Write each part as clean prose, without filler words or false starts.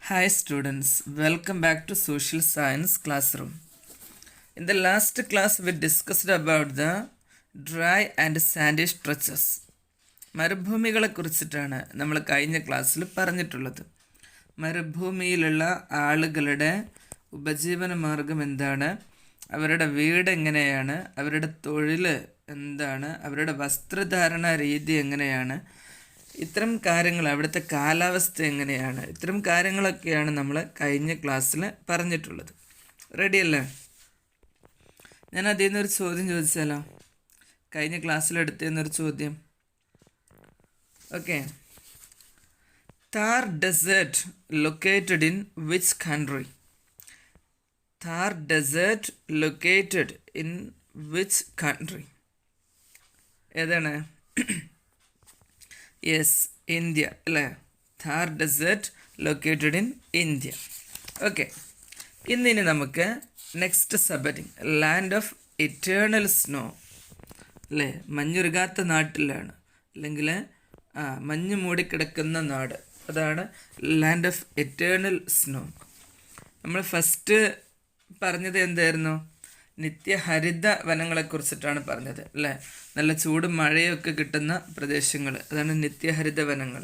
Hi students, welcome back to Social Science classroom. In the last class we discussed about the dry and sandy stretches. മരുഭൂമികളെ കുറിച്ചിട്ടാണ് നമ്മൾ കഴിഞ്ഞ ക്ലാസ്സിൽ പറഞ്ഞിട്ടുള്ളത്. മരുഭൂമിയിലുള്ള ആളുകളുടെ ഉപജീവന മാർഗം എന്താണ്, അവരുടെ വീട് എങ്ങനെയാണ്, അവരുടെ തൊഴിൽ എന്താണ്, അവരുടെ വസ്ത്രധാരണ രീതി എങ്ങനെയാണ്, ഇത്തരം കാര്യങ്ങൾ, അവിടുത്തെ കാലാവസ്ഥ എങ്ങനെയാണ്, ഇത്തരം കാര്യങ്ങളൊക്കെയാണ് നമ്മൾ കഴിഞ്ഞ ക്ലാസ്സിൽ പറഞ്ഞിട്ടുള്ളത്. റെഡിയല്ലേ? ഞാൻ അതിൽ നിന്നൊരു ചോദ്യം ചോദിച്ചാലോ? കഴിഞ്ഞ ക്ലാസ്സിലെടുത്തിരുന്നൊരു ചോദ്യം. Okay. Thar desert located in which country? Thar desert located in which country? ഏതാണ്? യെസ്, ഇന്ത്യ അല്ലേ? Thar desert located in India. Okay. ഇന്നിനി നമുക്ക് next subject land of eternal snow അല്ലേ? മഞ്ഞുരുകാത്ത നാട്ടിലാണ്, അല്ലെങ്കിൽ മഞ്ഞ് മൂടിക്കിടക്കുന്ന നാട്, അതാണ് ലാൻഡ് ഓഫ് ഇറ്റേണൽ സ്നോ. നമ്മൾ ഫസ്റ്റ് പറഞ്ഞത് എന്തായിരുന്നു? നിത്യഹരിത വനങ്ങളെക്കുറിച്ചിട്ടാണ് പറഞ്ഞത് അല്ലേ? നല്ല ചൂടും മഴയൊക്കെ കിട്ടുന്ന പ്രദേശങ്ങൾ, അതാണ് നിത്യഹരിത വനങ്ങൾ.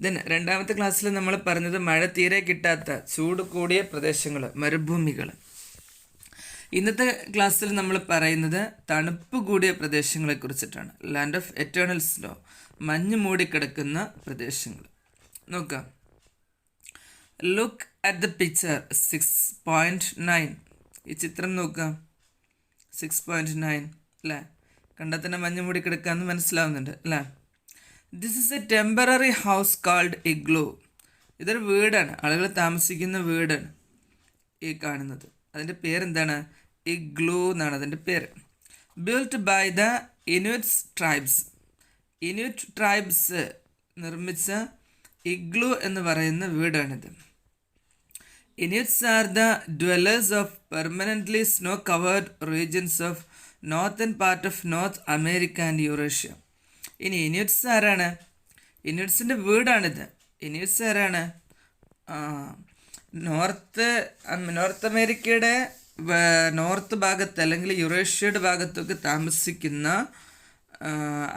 ദെൻ രണ്ടാമത്തെ ക്ലാസ്സിൽ നമ്മൾ പറഞ്ഞത് മഴ തീരെ കിട്ടാത്ത ചൂട് കൂടിയ പ്രദേശങ്ങൾ, മരുഭൂമികൾ. ഇന്നത്തെ ക്ലാസ്സിൽ നമ്മൾ പറയുന്നത് തണുപ്പ് കൂടിയ പ്രദേശങ്ങളെക്കുറിച്ചിട്ടാണ്, ലാൻഡ് ഓഫ് എറ്റേണൽ സ്നോ, മഞ്ഞ് മൂടിക്കിടക്കുന്ന പ്രദേശങ്ങൾ. നോക്കാം. Look at the picture 6.9. ഈ ചിത്രം നോക്കാം. 6.9 അല്ലേ? കണ്ടാൽ തന്നെ മഞ്ഞ് മൂടി കിടക്കാമെന്ന് മനസ്സിലാവുന്നുണ്ട് അല്ലേ? This is A temporary house called igloo. ഇതൊരു വീടാണ്, ആളുകൾ താമസിക്കുന്ന വീടാണ് ഈ കാണുന്നത്. അതിൻ്റെ പേരെന്താണ്? ഇഗ്ലൂ എന്നാണ് അതിൻ്റെ പേര്. Built by the Inuits tribes. Inuit tribes നിർമ്മിച്ച ഇഗ്ലൂ എന്ന് പറയുന്ന വീടാണിത്. Inuits are the dwellers of permanently snow-covered regions of northern part of North America and Eurasia. ഇനി ഇനുറ്റ്സ് ആരാണ്? ഇനുറ്റ്സിൻ്റെ വീടാണിത്. ഇനുറ്റ്സ് ആരാണ്? നോർത്ത് അമേരിക്കയുടെ നോർത്ത് ഭാഗത്ത് അല്ലെങ്കിൽ യുറേഷ്യയുടെ ഭാഗത്തൊക്കെ താമസിക്കുന്ന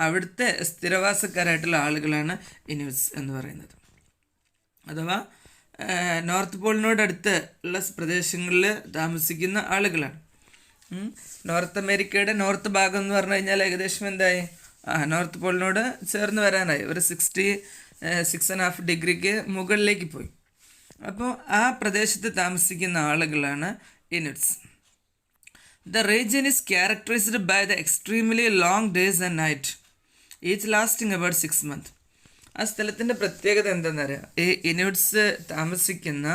അവിടുത്തെ സ്ഥിരവാസക്കാരായിട്ടുള്ള ആളുകളാണ് ഇനുറ്റ്സ് എന്ന് പറയുന്നത്. അഥവാ നോർത്ത് പോളിനോടടുത്ത് ഉള്ള പ്രദേശങ്ങളിൽ താമസിക്കുന്ന ആളുകളാണ്. നോർത്ത് അമേരിക്കയുടെ നോർത്ത് ഭാഗം എന്ന് പറഞ്ഞു കഴിഞ്ഞാൽ ഏകദേശം എന്തായി? നോർത്ത് പോളിനോട് ചേർന്ന് വരാനായി, ഒരു 66.5 ഡിഗ്രിക്ക് മുകളിലേക്ക് പോയി. അപ്പോൾ ആ പ്രദേശത്ത് താമസിക്കുന്ന ആളുകളാണ് Inuits. The region is characterised by the extremely long days and night, each lasting about 6 months. ആ സ്ഥലത്തിൻ്റെ പ്രത്യേകത എന്താണെന്നറിയാം? ഈ ഇനുറ്റ്സ് താമസിക്കുന്ന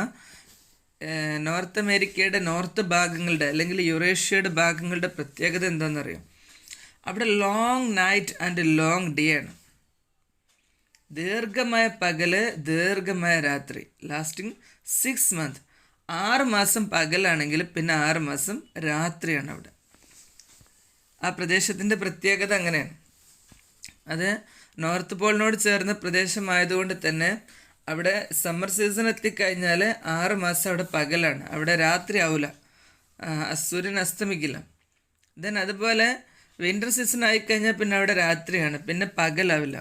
നോർത്ത് അമേരിക്കയുടെ നോർത്ത് ഭാഗങ്ങളുടെ അല്ലെങ്കിൽ യുറേഷ്യയുടെ ഭാഗങ്ങളുടെ പ്രത്യേകത എന്താണെന്നറിയാം? അവിടെ long night and long day ആണ്. ദീർഘമായ പകല്, ദീർഘമായ രാത്രി. Lasting 6 months. 6 മാസം പകലാണെങ്കിൽ പിന്നെ 6 മാസം രാത്രിയാണ് അവിടെ. ആ പ്രദേശത്തിൻ്റെ പ്രത്യേകത അങ്ങനെയാണ്. അത് നോർത്ത് പോളിനോട് ചേർന്ന പ്രദേശമായതുകൊണ്ട് തന്നെ അവിടെ സമ്മർ സീസൺ എത്തിക്കഴിഞ്ഞാൽ 6 മാസം അവിടെ പകലാണ്, അവിടെ രാത്രി ആവില്ല, സൂര്യൻ അസ്തമിക്കില്ല. ദെൻ അതുപോലെ വിൻ്റർ സീസൺ ആയിക്കഴിഞ്ഞാൽ പിന്നെ അവിടെ രാത്രിയാണ്, പിന്നെ പകലാവില്ല.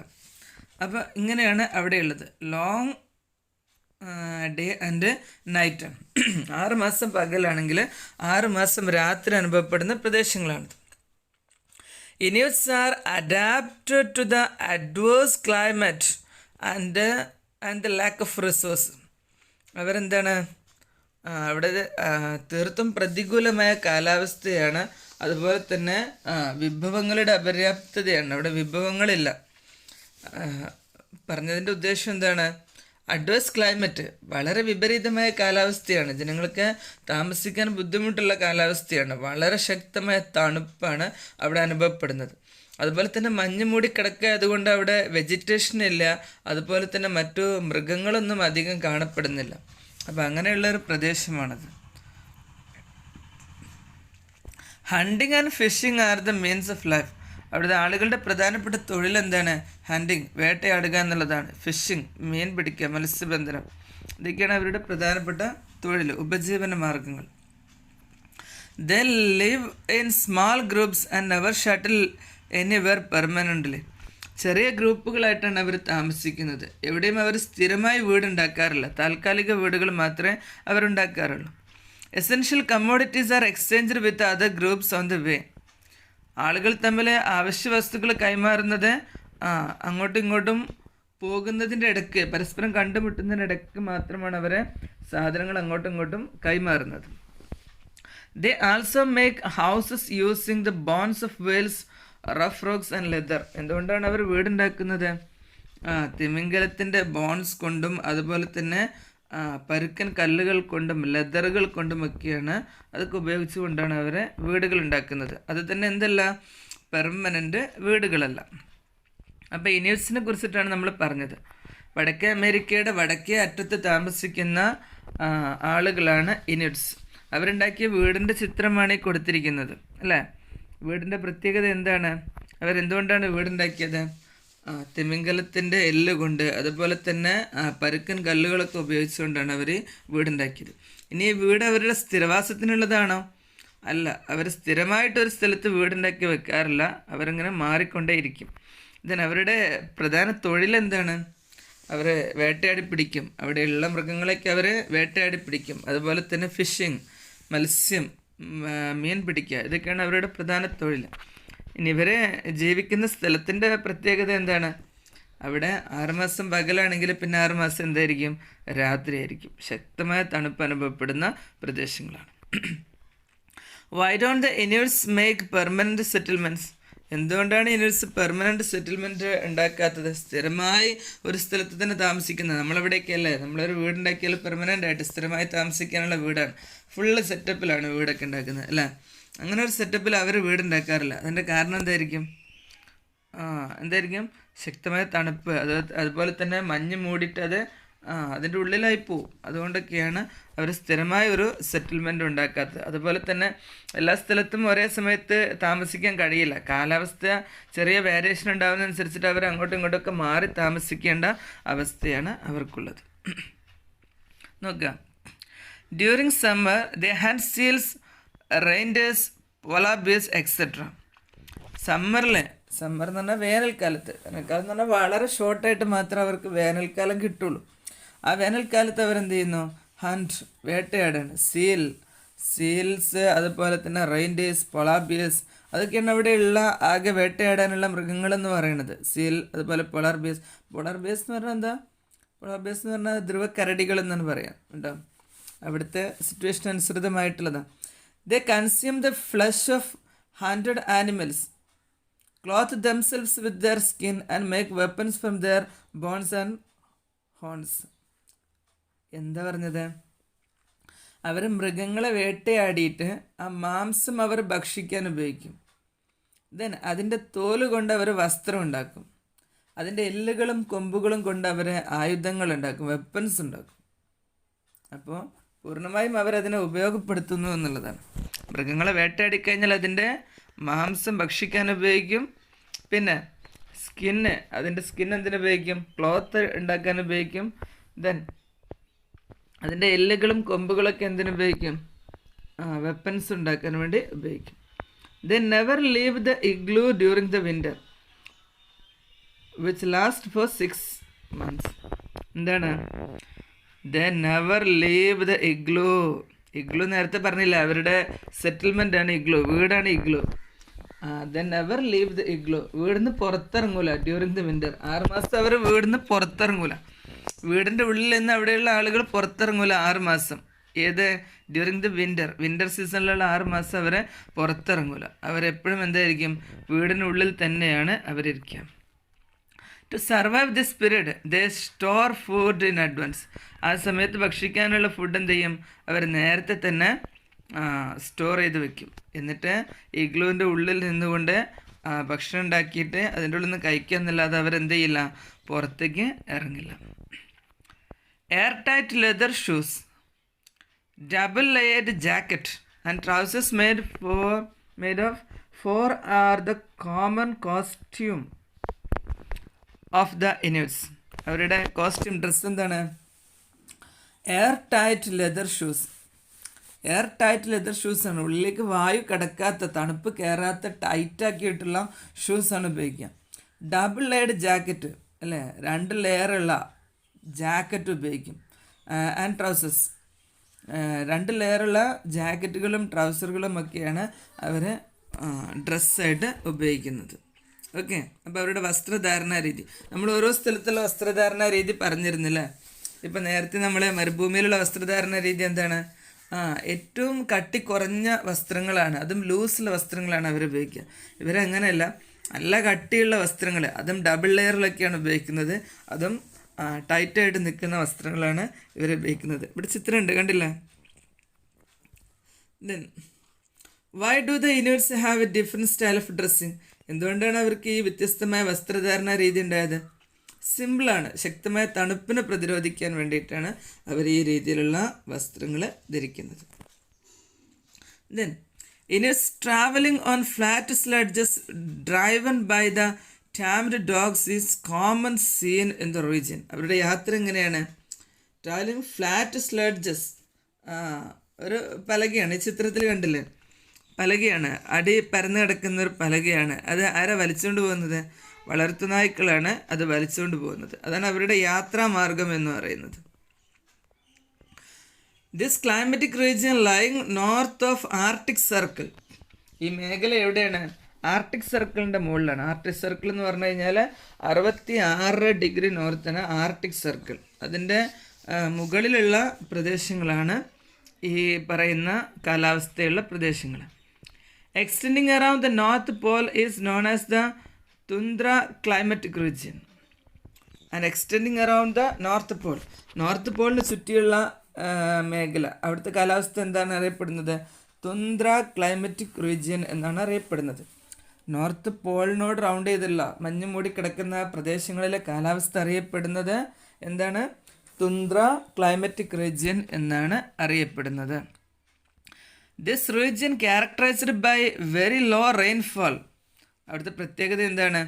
അപ്പോൾ ഇങ്ങനെയാണ് അവിടെയുള്ളത്. Long day and നൈറ്റാണ്. 6 മാസം പകലാണെങ്കിൽ 6 മാസം രാത്രി അനുഭവപ്പെടുന്ന പ്രദേശങ്ങളാണ്. Inuits are adapted to the adverse climate and the lack of resources. അവരെന്താണ്? അവിടെ തീർത്തും പ്രതികൂലമായ കാലാവസ്ഥയാണ്, അതുപോലെ തന്നെ വിഭവങ്ങളുടെ അപര്യാപ്തതയാണ്. അവിടെ വിഭവങ്ങളില്ല. പറഞ്ഞതിൻ്റെ ഉദ്ദേശം എന്താണ്? അഡ്വേഴ്സ് ക്ലൈമറ്റ്, വളരെ വിപരീതമായ കാലാവസ്ഥയാണ്, ജനങ്ങൾക്ക് താമസിക്കാൻ ബുദ്ധിമുട്ടുള്ള കാലാവസ്ഥയാണ്, വളരെ ശക്തമായ തണുപ്പാണ് അവിടെ അനുഭവപ്പെടുന്നത്. അതുപോലെ തന്നെ മഞ്ഞ് മൂടി കിടക്കുക, അതുകൊണ്ട് അവിടെ വെജിറ്റേഷൻ ഇല്ല, അതുപോലെ തന്നെ മറ്റു മൃഗങ്ങളൊന്നും അധികം കാണപ്പെടുന്നില്ല. അപ്പോൾ അങ്ങനെയുള്ളൊരു പ്രദേശമാണത്. Hunting and fishing are the means of life. അവിടുത്തെ ആളുകളുടെ പ്രധാനപ്പെട്ട തൊഴിൽ എന്താണ്? ഹണ്ടിങ്, വേട്ടയാടുക എന്നുള്ളതാണ്. ഫിഷിംഗ്, മീൻ പിടിക്കുക, മത്സ്യബന്ധനം. ഇതൊക്കെയാണ് അവരുടെ പ്രധാനപ്പെട്ട തൊഴിൽ, ഉപജീവന മാർഗങ്ങൾ. They live in small groups and never settle anywhere permanently. ചെറിയ ഗ്രൂപ്പുകളായിട്ടാണ് അവർ താമസിക്കുന്നത്. എവിടെയും അവർ സ്ഥിരമായി വീടുണ്ടാക്കാറില്ല. താൽക്കാലിക വീടുകൾ മാത്രമേ അവരുണ്ടാക്കാറുള്ളൂ. Essential commodities are exchanged with other groups on the way. ആളുകൾ തമ്മിൽ ആവശ്യ വസ്തുക്കൾ കൈമാറുന്നത് അങ്ങോട്ടും ഇങ്ങോട്ടും പോകുന്നതിൻ്റെ ഇടയ്ക്ക്, പരസ്പരം കണ്ടുമുട്ടുന്നതിൻ്റെ ഇടയ്ക്ക് മാത്രമാണ് അവരെ സാധനങ്ങൾ അങ്ങോട്ടും ഇങ്ങോട്ടും കൈമാറുന്നത്. They also make houses using the bones of whales, rough rocks and leather. എന്തുകൊണ്ടാണ് അവർ വീടുണ്ടാക്കുന്നത്? തിമിംഗലത്തിൻ്റെ ബോൺസ് കൊണ്ടും അതുപോലെ തന്നെ പരുക്കൻ കല്ലുകൾ കൊണ്ടും ലെതറുകൾ കൊണ്ടുമൊക്കെയാണ് അതൊക്കെ ഉപയോഗിച്ചുകൊണ്ടാണ് അവർ വീടുകൾ ഉണ്ടാക്കുന്നത്. അത് തന്നെ എന്തല്ല, പെർമനൻ്റ് വീടുകളല്ല. അപ്പോൾ ഇനുറ്റ്സിനെ കുറിച്ചിട്ടാണ് നമ്മൾ പറഞ്ഞത്. വടക്കേ അമേരിക്കയുടെ വടക്കേ അറ്റത്ത് താമസിക്കുന്ന ആളുകളാണ് ഇനുറ്റ്സ്. അവരുണ്ടാക്കിയ വീടിൻ്റെ ചിത്രമാണ് ഈ കൊടുത്തിരിക്കുന്നത് അല്ലേ. വീടിൻ്റെ പ്രത്യേകത എന്താണ്? അവരെന്തുകൊണ്ടാണ് വീടുണ്ടാക്കിയത്? തിമിംഗലത്തിൻ്റെ എല്ല് കൊണ്ട് അതുപോലെ തന്നെ പരുക്കൻ കല്ലുകളൊക്കെ ഉപയോഗിച്ചുകൊണ്ടാണ് അവർ വീടുണ്ടാക്കിയത്. ഇനി ഈ വീട് അവരുടെ സ്ഥിരവാസത്തിനുള്ളതാണോ? അല്ല, അവർ സ്ഥിരമായിട്ടൊരു സ്ഥലത്ത് വീടുണ്ടാക്കി വെക്കാറില്ല. അവരങ്ങനെ മാറിക്കൊണ്ടേയിരിക്കും. അവരുടെ പ്രധാന തൊഴിലെന്താണ്? അവർ വേട്ടയാടി പിടിക്കും. അവിടെയുള്ള മൃഗങ്ങളൊക്കെ അവർ വേട്ടയാടി പിടിക്കും. അതുപോലെ തന്നെ ഫിഷിങ്, മത്സ്യം, മീൻ പിടിക്കുക, ഇതൊക്കെയാണ് അവരുടെ പ്രധാന തൊഴിൽ. ഇനി ഇവരെ ജീവിക്കുന്ന സ്ഥലത്തിൻ്റെ പ്രത്യേകത എന്താണ്? അവിടെ 6 മാസം പകലാണെങ്കിൽ പിന്നെ 6 മാസം എന്തായിരിക്കും? രാത്രിയായിരിക്കും. ശക്തമായ തണുപ്പ് അനുഭവപ്പെടുന്ന പ്രദേശങ്ങളാണ്. Why don't the Inuits make permanent settlements? എന്തുകൊണ്ടാണ് ഇനുറ്റ്സ് പെർമനൻറ്റ് സെറ്റിൽമെൻറ്റ് ഉണ്ടാക്കാത്തത്? സ്ഥിരമായി ഒരു സ്ഥലത്ത് തന്നെ താമസിക്കുന്നത്. നമ്മളെവിടെയൊക്കെയല്ലേ, നമ്മളൊരു വീടുണ്ടാക്കിയാൽ പെർമനൻ്റ് ആയിട്ട് സ്ഥിരമായി താമസിക്കാനുള്ള വീടാണ്. ഫുള്ള് സെറ്റപ്പിലാണ് വീടൊക്കെ ഉണ്ടാക്കുന്നത് അല്ലേ. അങ്ങനെ ഒരു സെറ്റപ്പിൽ അവർ വീടുണ്ടാക്കാറില്ല. അതിൻ്റെ കാരണം എന്തായിരിക്കും? എന്തായിരിക്കും? ശക്തമായ തണുപ്പ്, അതുപോലെ തന്നെ മഞ്ഞ് മൂടിയിട്ട് അത് അതിൻ്റെ ഉള്ളിലായി പോവും. അതുകൊണ്ടൊക്കെയാണ് അവർ സ്ഥിരമായ ഒരു സെറ്റിൽമെൻറ്റ് ഉണ്ടാക്കാത്തത്. അതുപോലെ തന്നെ എല്ലാ സ്ഥലത്തും ഒരേ സമയത്ത് താമസിക്കാൻ കഴിയില്ല. കാലാവസ്ഥ ചെറിയ വേരിയേഷൻ ഉണ്ടാകുന്നതനുസരിച്ചിട്ട് അവർ അങ്ങോട്ടും ഇങ്ങോട്ടൊക്കെ മാറി താമസിക്കേണ്ട അവസ്ഥയാണ് അവർക്കുള്ളത്. നോക്കുക, during summer they had seals, reindeers, polar bears etcetera. Summer എന്ന് പറഞ്ഞാൽ വേനൽക്കാലത്ത് എന്ന് പറഞ്ഞാൽ വളരെ ഷോർട്ടായിട്ട് മാത്രമേ അവർക്ക് വേനൽക്കാലം കിട്ടുള്ളൂ. ആ വേനൽക്കാലത്ത് അവരെന്ത് ചെയ്യുന്നു? ഹണ്ട്, വേട്ടയാടാണ്. സീൽസ്, അതുപോലെ തന്നെ റെയിൻഡേഴ്സ്, പോളാർ ബിയർസ്, അതൊക്കെയാണ് അവിടെയുള്ള ആകെ വേട്ടയാടാനുള്ള മൃഗങ്ങളെന്ന് പറയുന്നത്. സീൽ, അതുപോലെ പോളാർ ബിയർസ് എന്ന് പറഞ്ഞാൽ എന്താ? പോളാർ ബിയർസ് എന്ന് പറഞ്ഞാൽ ധ്രുവക്കരടികൾ എന്നാണ് പറയാം കേട്ടോ. അവിടുത്തെ സിറ്റുവേഷൻ അനുസൃതമായിട്ടുള്ളതാണ്. They consume the flesh of hunted animals, clothe themselves with their skin and make weapons from their bones and horns. എന്താ പറഞ്ഞത്? അവർ മൃഗങ്ങളെ വേട്ടയാടിയിട്ട് ആ മാംസം അവർ ഭക്ഷിക്കാൻ ഉപയോഗിക്കും. അതിൻ്റെ തോല് കൊണ്ട് അവർ വസ്ത്രം ഉണ്ടാക്കും. അതിൻ്റെ എല്ലുകളും കൊമ്പുകളും കൊണ്ട് അവർ ആയുധങ്ങൾ ഉണ്ടാക്കും, വെപ്പൺസ് ഉണ്ടാക്കും. അപ്പോൾ പൂർണ്ണമായും അവരതിനെ ഉപയോഗപ്പെടുത്തുന്നു എന്നുള്ളതാണ്. മൃഗങ്ങളെ വേട്ടയാടിക്കഴിഞ്ഞാൽ അതിൻ്റെ മാംസം ഭക്ഷിക്കാൻ ഉപയോഗിക്കും. പിന്നെ അതിൻ്റെ സ്കിൻ എന്തിനുപയോഗിക്കും? ക്ലോത്ത് ഉണ്ടാക്കാൻ ഉപയോഗിക്കും. അതിൻ്റെ എല്ലുകളും കൊമ്പുകളൊക്കെ എന്തിനുപയോഗിക്കും? വെപ്പൺസ് ഉണ്ടാക്കാൻ വേണ്ടി ഉപയോഗിക്കും. They never leave the igloo during the winter which last for 6 months. എന്താണ്? They never leave the igloo. നേരത്തെ പറഞ്ഞില്ല, അവരുടെ സെറ്റിൽമെൻ്റ് ആണ് ഇഗ്ലൂ, വീടാണ് igloo. They never leave the igloo. വീടിന്ന് പുറത്തിറങ്ങൂല ഡ്യൂറിങ് ദ വിൻ്റർ. 6 മാസം അവർ വീടിന്ന് പുറത്തിറങ്ങൂല. വീടിൻ്റെ ഉള്ളിൽ നിന്ന് അവിടെയുള്ള ആളുകൾ പുറത്തിറങ്ങൂല 6 മാസം. ഡ്യൂറിങ് ദ വിൻ്റർ സീസണിലുള്ള 6 മാസം അവരെ പുറത്തിറങ്ങൂല. അവരെപ്പോഴും എന്തായിരിക്കും? വീടിനുള്ളിൽ തന്നെയാണ് അവരിരിക്കുക. To survive this period they store food in advance. ആ സമയത്ത് ഭക്ഷിക്കാനുള്ള ഫുഡ് എന്ത് ചെയ്യും? അവർ നേരത്തെ തന്നെ സ്റ്റോർ ചെയ്ത് വെക്കും. എന്നിട്ട് ഇഗ്ലൂവിൻ്റെ ഉള്ളിൽ നിന്നുകൊണ്ട് ഭക്ഷണം ഉണ്ടാക്കിയിട്ട് അതിൻ്റെ ഉള്ളിൽ നിന്ന് കഴിക്കുക എന്നല്ലാതെ അവരെന്ത് ചെയ്യില്ല? പുറത്തേക്ക് ഇറങ്ങില്ല. Air tight leather shoes, double layered jacket and trousers made of 4 are the common costume of the Inuits. അവരുടെ കോസ്റ്റ്യൂം, ഡ്രസ്സ് എന്താണ്? Air tight leather shoes. Air tight leather ഷൂസാണ്, ഉള്ളിലേക്ക് വായു കിടക്കാത്ത, തണുപ്പ് കയറാത്ത ടൈറ്റാക്കിയിട്ടുള്ള ഷൂസാണ് ഉപയോഗിക്കുക. ഡബിൾ ലെയർഡ് ജാക്കറ്റ് അല്ലേ, 2 ലെയറുള്ള ജാക്കറ്റ് ഉപയോഗിക്കും. ആൻഡ് ട്രൗസേഴ്സ്, 2 ലെയറുള്ള ജാക്കറ്റുകളും ട്രൗസറുകളും ഒക്കെയാണ് അവർ ഡ്രസ്സായിട്ട് ഉപയോഗിക്കുന്നത്. ഓക്കെ, അപ്പോൾ അവരുടെ വസ്ത്രധാരണ രീതി, നമ്മൾ ഓരോ സ്ഥലത്തുള്ള വസ്ത്രധാരണ രീതി പറഞ്ഞിരുന്നില്ലേ. ഇപ്പം നേരത്തെ നമ്മൾ മരുഭൂമിയിലുള്ള വസ്ത്രധാരണ രീതി എന്താണ്? ഏറ്റവും കട്ടി കുറഞ്ഞ വസ്ത്രങ്ങളാണ്, അതും ലൂസുള്ള വസ്ത്രങ്ങളാണ് അവർ ഉപയോഗിക്കുക. ഇവരങ്ങനെയല്ല, നല്ല കട്ടിയുള്ള വസ്ത്രങ്ങൾ, അതും ഡബിൾ ലെയറിലൊക്കെയാണ് ഉപയോഗിക്കുന്നത്, അതും ടൈറ്റായിട്ട് നിൽക്കുന്ന വസ്ത്രങ്ങളാണ് ഇവർ ഉപയോഗിക്കുന്നത്. ഇവിടെ ചിത്രമുണ്ട്, കണ്ടില്ല? Then why do the Inuits have a different style of dressing? എന്തുകൊണ്ടാണ് അവർക്ക് ഈ വ്യത്യസ്തമായ വസ്ത്രധാരണ രീതി ഉണ്ടായത്? സിമ്പിളാണ്, ശക്തമായ തണുപ്പിനെ പ്രതിരോധിക്കാൻ വേണ്ടിയിട്ടാണ് അവർ ഈ രീതിയിലുള്ള വസ്ത്രങ്ങൾ ധരിക്കുന്നത്. Then Inuits travelling on flat sledges driven by the tamed dogs is common scene in the region. അവരുടെ യാത്ര എങ്ങനെയാണ്? ട്രാവലിംഗ് ഫ്ലാറ്റ് സ്ലെഡ്ജസ്, ഒരു പലകയാണ്, ഈ ചിത്രത്തിൽ കണ്ടില്ലേ, പലകയാണ്, അടി പരന്ന് കിടക്കുന്ന ഒരു പലകയാണ്. അത് ആരാ വലിച്ചുകൊണ്ട് പോകുന്നത്? വളർത്തുനായ്ക്കളാണ് അത് വലിച്ചുകൊണ്ട് പോകുന്നത്. അതാണ് അവരുടെ യാത്രാമാർഗം എന്ന് പറയുന്നത്. This climatic region lying north of Arctic circle. ഈ മേഖല എവിടെയാണ്? ആർട്ടിക് സർക്കിളിൻ്റെ മുകളിലാണ്. ആർട്ടിക് സർക്കിൾ എന്ന് പറഞ്ഞു കഴിഞ്ഞാൽ 66 ഡിഗ്രി നോർത്താണ് ആർട്ടിക് സർക്കിൾ. അതിൻ്റെ മുകളിലുള്ള പ്രദേശങ്ങളാണ് ഈ പറയുന്ന കാലാവസ്ഥയുള്ള പ്രദേശങ്ങൾ. Extending around the North Pole is known as the tundra climatic region. And extending around the North Pole, north പോളിന് ചുറ്റിയുള്ള മേഖല, അവിടുത്തെ കാലാവസ്ഥ എന്താണ് അറിയപ്പെടുന്നത്? തുന്ദ്ര ക്ലൈമറ്റിക് റീജിയൻ എന്നാണ് അറിയപ്പെടുന്നത്. നോർത്ത് പോളിനോട് റൗണ്ട് ചെയ്തുള്ള മഞ്ഞ് മൂടി കിടക്കുന്ന പ്രദേശങ്ങളിലെ കാലാവസ്ഥ അറിയപ്പെടുന്നത് എന്താണ്? തുന്ദ്ര ക്ലൈമറ്റിക് റീജിയൻ എന്നാണ് അറിയപ്പെടുന്നത്. This region characterized by very low rainfall. അവിടുത്തെ പ്രത്യേകത എന്താണ്?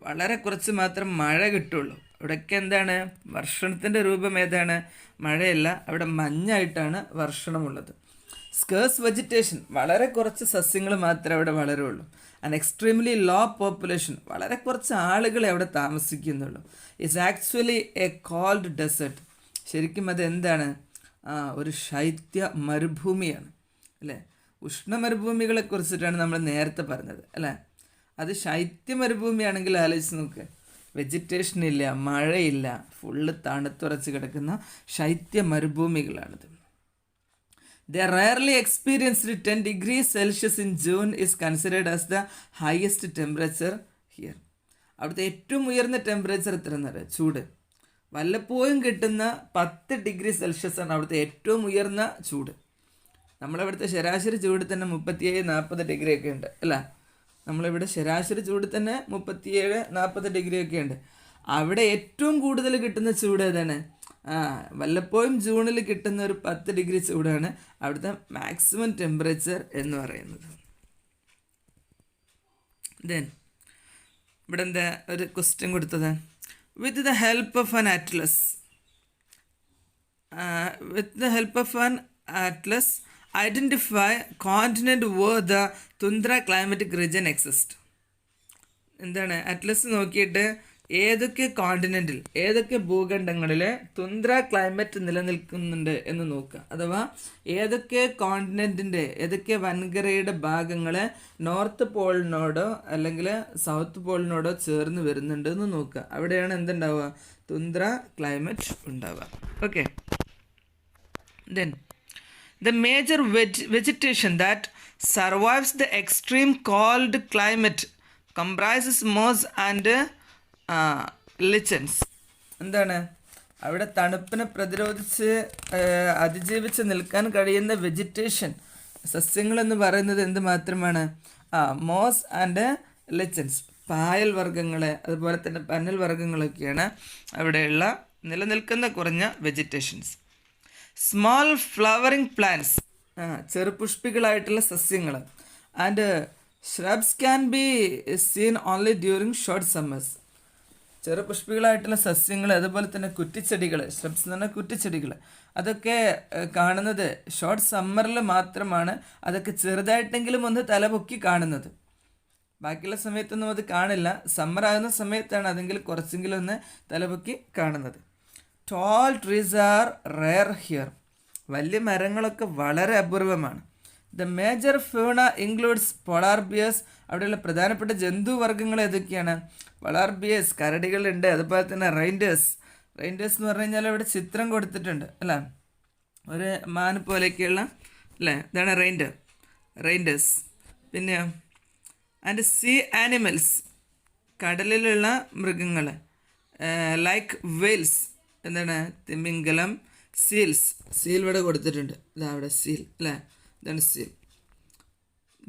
വളരെ കുറച്ച് മാത്രം മഴ കിട്ടുള്ളൂ. ഇവിടെയൊക്കെ എന്താണ്? വർഷണത്തിൻ്റെ രൂപം ഏതാണ്? മഴയല്ല, അവിടെ മഞ്ഞായിട്ടാണ് വർഷണമുള്ളത്. സ്കേഴ്സ് വെജിറ്റേഷൻ, വളരെ കുറച്ച് സസ്യങ്ങൾ മാത്രമേ അവിടെ വളരുള്ളൂ. ആൻഡ് എക്സ്ട്രീംലി ലോ പോപ്പുലേഷൻ, വളരെ കുറച്ച് ആളുകളെ അവിടെ താമസിക്കുന്നുള്ളൂ. It's actually a cold desert. ശരിക്കും അത് എന്താണ്? ഒരു ശൈത്യ മരുഭൂമിയാണ് അല്ലേ. ഉഷ്ണ മരുഭൂമികളെ കുറിച്ചിട്ടാണ് നമ്മൾ നേരത്തെ പറഞ്ഞത് അല്ലേ. അത് ശൈത്യ മരുഭൂമിയാണെങ്കിൽ ആലോചിച്ച് നോക്ക്, വെജിറ്റേഷൻ ഇല്ല, മഴയില്ല, ഫുള്ള് തണുത്തുറച്ച് കിടക്കുന്ന ശൈത്യ മരുഭൂമികളാണിത്. They rarely experienced 10 degrees Celsius in June is considered as the highest temperature here. അവിടുത്തെ ഏറ്റവും ഉയർന്ന ടെമ്പറേച്ചർ എത്ര എന്നറിയാം? ചൂട് വല്ലപ്പോഴും കിട്ടുന്ന 10 ഡിഗ്രി സെൽഷ്യസ് ആണ് അവിടുത്തെ ഏറ്റവും ഉയർന്ന ചൂട്. നമ്മളിവിടുത്തെ ശരാശരി ചൂട് തന്നെ 37-40 ഡിഗ്രി ഒക്കെ ഉണ്ട് അല്ല. നമ്മളിവിടെ ശരാശരി ചൂട് തന്നെ 37-40 ഡിഗ്രി ഒക്കെ ഉണ്ട്. അവിടെ ഏറ്റവും കൂടുതൽ കിട്ടുന്ന ചൂട് ഏതാണ്? വല്ലപ്പോഴും ജൂണിൽ കിട്ടുന്ന ഒരു 10 ഡിഗ്രി ചൂടാണ് അവിടുത്തെ മാക്സിമം ടെമ്പറേച്ചർ എന്ന് പറയുന്നത്. ദെൻ ഇവിടെ എന്താ ഒരു ക്വസ്റ്റ്യൻ കൊടുത്തത്? With the help of an atlas, identify continent where the tundra climatic region exist. എന്താണ്? അറ്റ്ലസ് നോക്കിയിട്ട് ഏതൊക്കെ കോണ്ടിനെൻറ്റിൽ, ഏതൊക്കെ ഭൂഖണ്ഡങ്ങളിൽ തുന്ദ്ര ക്ലൈമറ്റ് നിലനിൽക്കുന്നുണ്ട് എന്ന് നോക്കുക. അഥവാ ഏതൊക്കെ കോണ്ടിനെൻറ്റിൻ്റെ, ഏതൊക്കെ വൻകരയുടെ ഭാഗങ്ങൾ നോർത്ത് പോളിനോടോ അല്ലെങ്കിൽ സൗത്ത് പോളിനോടോ ചേർന്ന് വരുന്നുണ്ട് എന്ന് നോക്കുക. അവിടെയാണ് എന്തുണ്ടാവുക? തുന്ദ്ര ക്ലൈമറ്റ് ഉണ്ടാവുക. Okay. Then the major vegetation that survives the extreme cold climate comprises moss and lichens. എന്താണ്? അവിടെ തണുപ്പിനെ പ്രതിരോധിച്ച് അതിജീവിച്ച് നിൽക്കാൻ കഴിയുന്ന വെജിറ്റേഷൻ, സസ്യങ്ങളെന്ന് പറയുന്നത് എന്ത് മാത്രമാണ്? മോസ് ആൻഡ് ലിച്ചൻസ്, പായൽ വർഗ്ഗങ്ങൾ, അതുപോലെ തന്നെ പന്നൽ വർഗ്ഗങ്ങളൊക്കെയാണ് അവിടെയുള്ള നിലനിൽക്കുന്ന കുറഞ്ഞ വെജിറ്റേഷൻസ്. സ്മോൾ ഫ്ലവറിങ് പ്ലാന്റ്സ്, ചെറുപുഷ്പികളായിട്ടുള്ള സസ്യങ്ങൾ. And shrubs can be seen only during short summers. ചെറുപുഷ്പികളായിട്ടുള്ള സസ്യങ്ങൾ, അതുപോലെ തന്നെ കുറ്റിച്ചെടികൾ, shrubs എന്ന് പറഞ്ഞാൽ കുറ്റിച്ചെടികൾ, അതൊക്കെ കാണുന്നത് ഷോർട്ട് സമ്മറിൽ മാത്രമാണ് അതൊക്കെ ചെറുതായിട്ടെങ്കിലും ഒന്ന് തലപൊക്കി കാണുന്നത്. ബാക്കിയുള്ള സമയത്തൊന്നും അത് കാണില്ല. സമ്മർ ആകുന്ന സമയത്താണ് അതെങ്കിലും കുറച്ചെങ്കിലും ഒന്ന് തലപൊക്കി കാണുന്നത്. Tall trees are rare here. വലിയ മരങ്ങളൊക്കെ വളരെ അപൂർവമാണ്. The major fauna includes polar bears. അവിടെയുള്ള പ്രധാനപ്പെട്ട ജന്തുവർഗ്ഗങ്ങൾ ഏതൊക്കെയാണ്? പോളാർ ബിയേഴ്സ്, കരടികളുണ്ട്. അതുപോലെ തന്നെ റെയിൻഡേഴ്സ് എന്ന് പറഞ്ഞു കഴിഞ്ഞാൽ ഇവിടെ ചിത്രം കൊടുത്തിട്ടുണ്ട് അല്ലേ, ഒരു മാൻ പോലെയൊക്കെയുള്ള അല്ലേ, ഇതാണ് റെയിൻഡേഴ്സ്. പിന്നെ ആൻഡ് സീ ആനിമൽസ്, കടലിലുള്ള മൃഗങ്ങൾ, ലൈക്ക് വെയിൽസ്, എന്താണ് തിമിംഗലം, സീൽ ഇവിടെ കൊടുത്തിട്ടുണ്ട്, ഇതാ അവിടെ സീൽ അല്ലേ, ഇതാണ് സീൽ.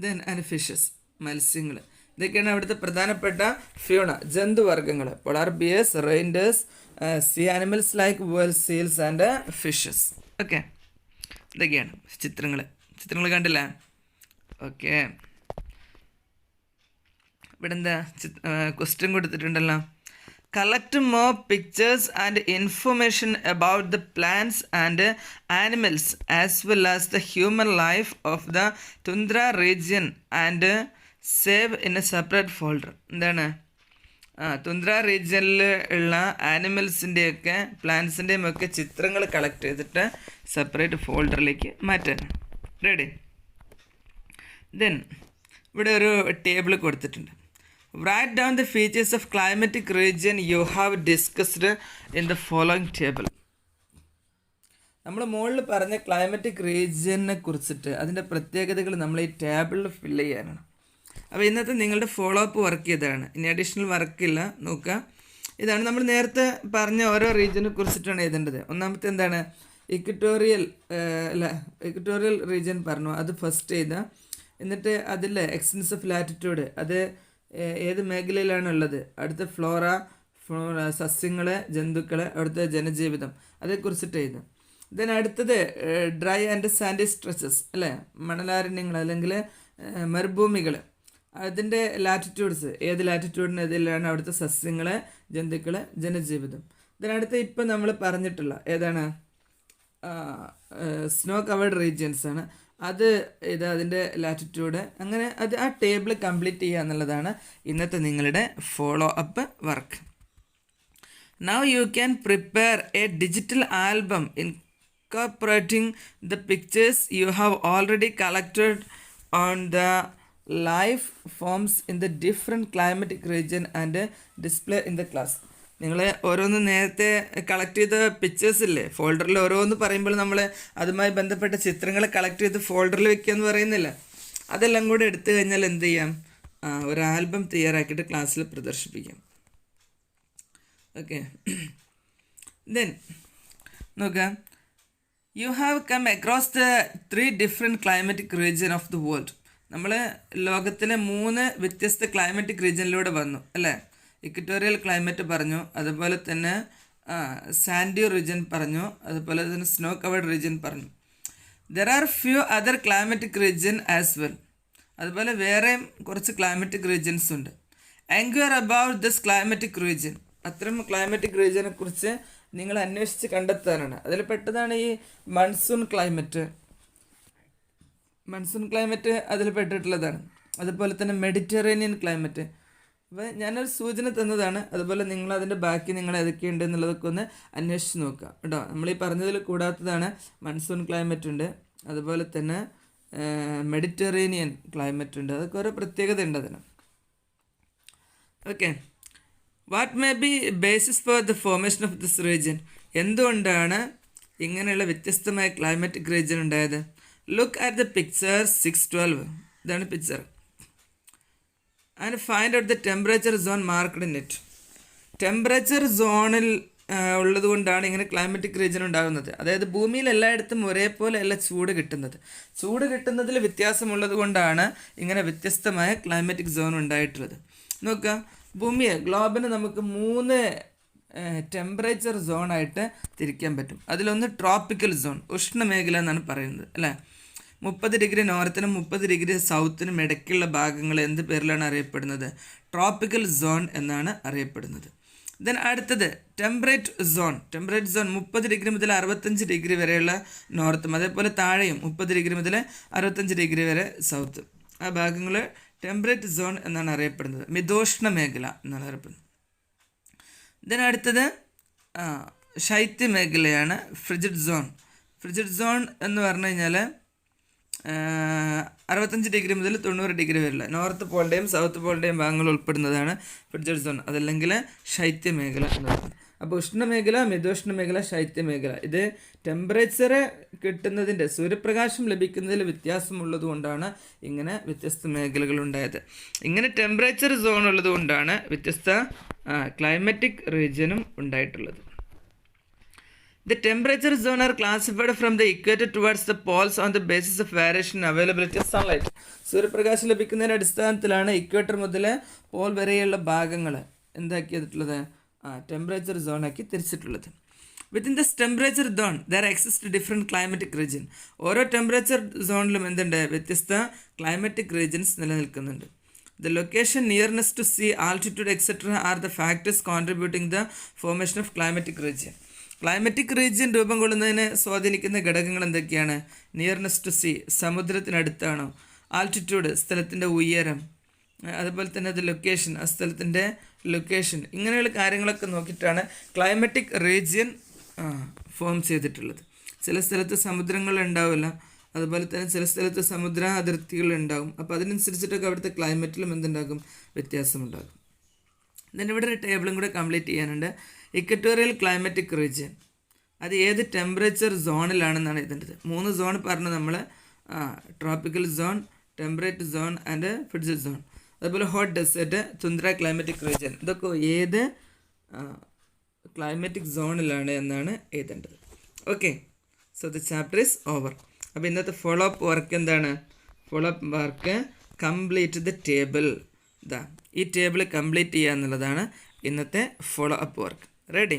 ദെൻ ആൻഡ് ഫിഷസ്, മത്സ്യങ്ങൾ. ഇതൊക്കെയാണ് അവിടുത്തെ പ്രധാനപ്പെട്ട ഫ്യൂണ, ജന്തുവർഗ്ഗങ്ങൾ. Polar bears, reindeers, sea animals like whales, seals and fishes. Okay, ഇതൊക്കെയാണ് ചിത്രങ്ങൾ കണ്ടില്ലേ? ഓക്കെ, ഇവിടെ എന്താ ക്വസ്റ്റ്യൻ കൊടുത്തിട്ടുണ്ടല്ലോ. Collect more pictures and information about the plants and animals as well as the human life of the tundra region and save in a separate folder. എന്താണ് tundra റീജിയനിൽ ഉള്ള ആനിമൽസിൻ്റെയൊക്കെ പ്ലാന്റ്സിൻ്റെയും ഒക്കെ ചിത്രങ്ങൾ കളക്ട് ചെയ്തിട്ട് സെപ്പറേറ്റ് ഫോൾഡറിലേക്ക് മാറ്റാൻ. റെഡി? ദെൻ ഇവിടെ ഒരു table കൊടുത്തിട്ടുണ്ട്. Write down the features of climatic region you have discussed in the following table. നമ്മൾ മുകളിൽ പറഞ്ഞ ക്ലൈമറ്റിക് റീജിയനെ കുറിച്ചിട്ട് അതിൻ്റെ പ്രത്യേകതകൾ നമ്മൾ ഈ ടേബിളിൽ ഫില്ല് ചെയ്യാനാണ്. അപ്പോൾ ഇന്നത്തെ നിങ്ങളുടെ ഫോളോ അപ്പ് വർക്ക് ഇതാണ്, ഇനി അഡീഷണൽ വർക്കില്ല. നോക്കുക, ഇതാണ് നമ്മൾ നേരത്തെ പറഞ്ഞ ഓരോ റീജിയനെ കുറിച്ചിട്ടാണ് എഴുതേണ്ടത്. ഒന്നാമത്തെ എന്താണ്? ഇക്വറ്റോറിയൽ റീജിയൻ പറഞ്ഞു, അത് ഫസ്റ്റ് എഴുതുക. എന്നിട്ട് അതിലെ എക്സ്റ്റൻസ് ഓഫ് ലാറ്റിറ്റ്യൂഡ്, അത് ഏത് മേഖലയിലാണുള്ളത്. അടുത്ത ഫ്ലോറ, സസ്യങ്ങൾ, ജന്തുക്കൾ, അവിടുത്തെ ജനജീവിതം, അതേക്കുറിച്ചിട്ട് എഴുതും. ദെൻ അടുത്തത് ഡ്രൈ ആൻഡ് സാൻഡി സ്ട്രെച്ചസ് അല്ലേ, മണലാരണ്യങ്ങൾ അല്ലെങ്കിൽ മരുഭൂമികൾ, അതിൻ്റെ ലാറ്റിറ്റ്യൂഡ്സ്, ഏത് ലാറ്റിറ്റ്യൂഡിന് ഏതിലാണ് അവിടുത്തെ സസ്യങ്ങൾ, ജന്തുക്കൾ, ജനജീവിതം. ദെൻ അടുത്ത ഇപ്പം നമ്മൾ പറഞ്ഞിട്ടുള്ള ഏതാണ്? സ്നോ കവേർഡ് റീജിയൻസ് ആണ്. അത് ഇത് അതിൻ്റെ ലാറ്റിറ്റ്യൂഡ്, അങ്ങനെ അത് ആ ടേബിൾ കംപ്ലീറ്റ് ചെയ്യുക എന്നുള്ളതാണ് ഇന്നത്തെ നിങ്ങളുടെ follow up work. Now you can prepare A digital album incorporating the pictures you have already collected on the life forms in the different climatic region and display in the class. നിങ്ങൾ ഓരോന്ന് നേരത്തെ collect ചെയ്ത pictures ഇല്ലേ, ഫോൾഡറിൽ ഓരോന്ന് പറയുമ്പോൾ നമ്മൾ അതുമായി ബന്ധപ്പെട്ട ചിത്രങ്ങൾ കളക്ട് ചെയ്ത് ഫോൾഡറിൽ വെക്കുക എന്ന് പറയുന്നില്ല. അതെല്ലാം കൂടെ എടുത്തു കഴിഞ്ഞാൽ എന്ത് ചെയ്യാം? ഒരു ആൽബം തയ്യാറാക്കിയിട്ട് ക്ലാസ്സിൽ പ്രദർശിപ്പിക്കാം. ഓക്കെ, ദെൻ നോക്കാം. You have come across the 3 different climatic region of the world. നമ്മൾ ലോകത്തിലെ 3 വ്യത്യസ്ത ക്ലൈമറ്റിക് റീജിയനിലൂടെ വന്നു അല്ലേ. ഇക്വറ്റോറിയൽ ക്ലൈമറ്റ് പറഞ്ഞു, അതുപോലെ തന്നെ സാൻഡി റീജിയൻ പറഞ്ഞു, അതുപോലെ തന്നെ സ്നോ കവേർഡ് റീജിയൻ പറഞ്ഞു. There are few other climatic region as well. അതുപോലെ വേറെയും കുറച്ച് ക്ലൈമറ്റിക് റീജിയൻസ് ഉണ്ട്. Enquire about this climatic region. അത്തരം ക്ലൈമറ്റിക് റീജിയനെ കുറിച്ച് നിങ്ങൾ അന്വേഷിച്ച് കണ്ടെത്താനാണ്. അതിൽ പെട്ടതാണ് ഈ മൺസൂൺ ക്ലൈമറ്റ് അതിൽ പെട്ടിട്ടുള്ളതാണ്. അതുപോലെ തന്നെ മെഡിറ്ററേനിയൻ ക്ലൈമറ്റ്. അപ്പോൾ ഞാനൊരു സൂചന തന്നതാണ്. അതുപോലെ നിങ്ങൾ അതിൻ്റെ ബാക്കി നിങ്ങൾ ഏതൊക്കെയുണ്ട് എന്നുള്ളതൊക്കെ ഒന്ന് അന്വേഷിച്ച് നോക്കുക കേട്ടോ. നമ്മൾ ഈ പറഞ്ഞതിൽ കൂടാത്തതാണ് മൺസൂൺ ക്ലൈമറ്റ് ഉണ്ട്, അതുപോലെ തന്നെ മെഡിറ്ററേനിയൻ ക്ലൈമറ്റ് ഉണ്ട്. അതൊക്കെ ഓരോ പ്രത്യേകത ഉണ്ട് അതിന്. Okay, what may be basis for the formation of this region. എന്തുകൊണ്ടാണ് ഇങ്ങനെയുള്ള വ്യത്യസ്തമായ ക്ലൈമറ്റിക് റീജിയൻ ഉണ്ടായത്? Look at the picture 612. ഇതാണ് picture. And find out the temperature zone marked in it. Temperature സോണിൽ ഉള്ളത് കൊണ്ടാണ് ഇങ്ങനെ ക്ലൈമറ്റിക് റീജിയൻ ഉണ്ടാകുന്നത്. അതായത് ഭൂമിയിൽ എല്ലായിടത്തും ഒരേപോലെ അല്ല ചൂട് കിട്ടുന്നതിൽ വ്യത്യാസമുള്ളത് കൊണ്ടാണ് ഇങ്ങനെ വ്യത്യസ്തമായ ക്ലൈമറ്റിക് സോൺ ഉണ്ടായിട്ടുള്ളത്. നോക്കുക, ഭൂമിയെ ഗ്ലോബിനെ നമുക്ക് 3 ടെമ്പറേച്ചർ സോണായിട്ട് തിരിക്കാൻ പറ്റും. അതിലൊന്ന് ട്രോപ്പിക്കൽ സോൺ, ഉഷ്ണമേഖല എന്നാണ് പറയുന്നത് അല്ലേ. 30 ഡിഗ്രി നോർത്തിനും 30 ഡിഗ്രി സൗത്തിനും ഇടയ്ക്കുള്ള ഭാഗങ്ങൾ എന്ത് പേരിലാണ് അറിയപ്പെടുന്നത്? ട്രോപ്പിക്കൽ സോൺ എന്നാണ് അറിയപ്പെടുന്നത്. ദെൻ അടുത്തത് ടെമ്പറേറ്റ് സോൺ. 30 ഡിഗ്രി മുതൽ 65 ഡിഗ്രി വരെയുള്ള നോർത്തും അതേപോലെ താഴെയും 30 ഡിഗ്രി മുതൽ 65 ഡിഗ്രി വരെ സൗത്തും. ആ ഭാഗങ്ങൾ ടെമ്പറേറ്റ് സോൺ എന്നാണ് അറിയപ്പെടുന്നത്. മിതോഷ്ണ മേഖല എന്നാണ് അറിയപ്പെടുന്നത്. ദെൻ അടുത്തത് ശൈത്യ മേഖലയാണ് ഫ്രിജിഡ് സോൺ. ഫ്രിജിഡ് സോൺ എന്ന് പറഞ്ഞു കഴിഞ്ഞാൽ 65 ഡിഗ്രി മുതൽ 90 ഡിഗ്രി വരെയുള്ള നോർത്ത് പോളിൻ്റെയും സൗത്ത് പോളിൻ്റെയും ഭാഗങ്ങൾ ഉൾപ്പെടുന്നതാണ് ഫ്രിജിഡ് സോൺ, അതല്ലെങ്കിൽ ശൈത്യ മേഖല എന്ന് പറയുന്നത്. അപ്പോൾ ഉഷ്ണമേഖല, മിതോഷ്ണ മേഖല, ശൈത്യ മേഖല, ഇത് ടെമ്പറേച്ചർ കിട്ടുന്നതിൻ്റെ, സൂര്യപ്രകാശം ലഭിക്കുന്നതിൽ വ്യത്യാസമുള്ളത് കൊണ്ടാണ് ഇങ്ങനെ വ്യത്യസ്ത മേഖലകൾ ഉണ്ടായത്. ഇങ്ങനെ ടെമ്പറേച്ചർ സോൺ ഉള്ളത് കൊണ്ടാണ് വ്യത്യസ്ത ക്ലൈമാറ്റിക് റീജിയനും ഉണ്ടായിട്ടുള്ളത്. The temperature zone are classified from the equator towards the poles on the basis of variation in availability of sunlight. സൂര്യപ്രകാശം ലഭിക്കുന്നതിൻ്റെ അടിസ്ഥാനത്തിലാണ് ഇക്വേറ്റർ മുതൽ പോൾ വരെയുള്ള ഭാഗങ്ങൾ എന്താക്കി ചെയ്തിട്ടുള്ളത്, ടെമ്പറേച്ചർ സോണാക്കി തിരിച്ചിട്ടുള്ളത്. Within this temperature zone there exist different climatic region. ഓരോ ടെമ്പറേച്ചർ സോണിലും എന്തുണ്ട്, വ്യത്യസ്ത ക്ലൈമാറ്റിക് റീജിയൻസ് നിലനിൽക്കുന്നുണ്ട്. The location, nearness to sea, altitude, etc. are the factors contributing the formation of climatic region. Climatic region രൂപം കൊള്ളുന്നതിനെ സ്വാധീനിക്കുന്ന ഘടകങ്ങൾ എന്തൊക്കെയാണ്? നിയർനെസ് ടു സീ, സമുദ്രത്തിനടുത്താണോ. ആൾട്ടിറ്റ്യൂഡ്, സ്ഥലത്തിൻ്റെ ഉയരം. അതുപോലെ തന്നെ അത് ലൊക്കേഷൻ, ആ സ്ഥലത്തിൻ്റെ ലൊക്കേഷൻ. ഇങ്ങനെയുള്ള കാര്യങ്ങളൊക്കെ നോക്കിയിട്ടാണ് ക്ലൈമറ്റിക് റീജിയൻ ഫോം ചെയ്തിട്ടുള്ളത്. ചില സ്ഥലത്ത് സമുദ്രങ്ങൾ ഉണ്ടാവില്ല, അതുപോലെ തന്നെ ചില സ്ഥലത്ത് സമുദ്ര അതിർത്തികൾ ഉണ്ടാകും. അപ്പോൾ അതിനനുസരിച്ചിട്ടൊക്കെ അവിടുത്തെ ക്ലൈമറ്റിലും എന്തുണ്ടാകും, വ്യത്യാസമുണ്ടാകും. then ഇവിടെ ഒരു ടേബിളും കൂടെ കംപ്ലീറ്റ് ചെയ്യാനുണ്ട്. ഇക്വറ്റോറിയൽ ക്ലൈമാറ്റിക് റീജിയൻ അത് ഏത് ടെമ്പറേച്ചർ സോണിലാണെന്നാണ് എഴുതേണ്ടത്. 3 സോൺ പറഞ്ഞു നമ്മൾ, tropical zone, temperate zone and frigid zone. അതുപോലെ hot desert, tundra climatic region, ഇതൊക്കെ ഏത് ക്ലൈമാറ്റിക് സോണിലാണ് എന്നാണ് എഴുതേണ്ടത്. Okay, so the chapter is over. അപ്പോൾ ഇന്നത്തെ ഫോളോ അപ്പ് വർക്ക് എന്താണ്? Follow up work complete the table. ഈ ടേബിൾ കംപ്ലീറ്റ് ചെയ്യുക എന്നുള്ളതാണ് ഇന്നത്തെ ഫോളോ അപ്പ് വർക്ക്. റെഡി?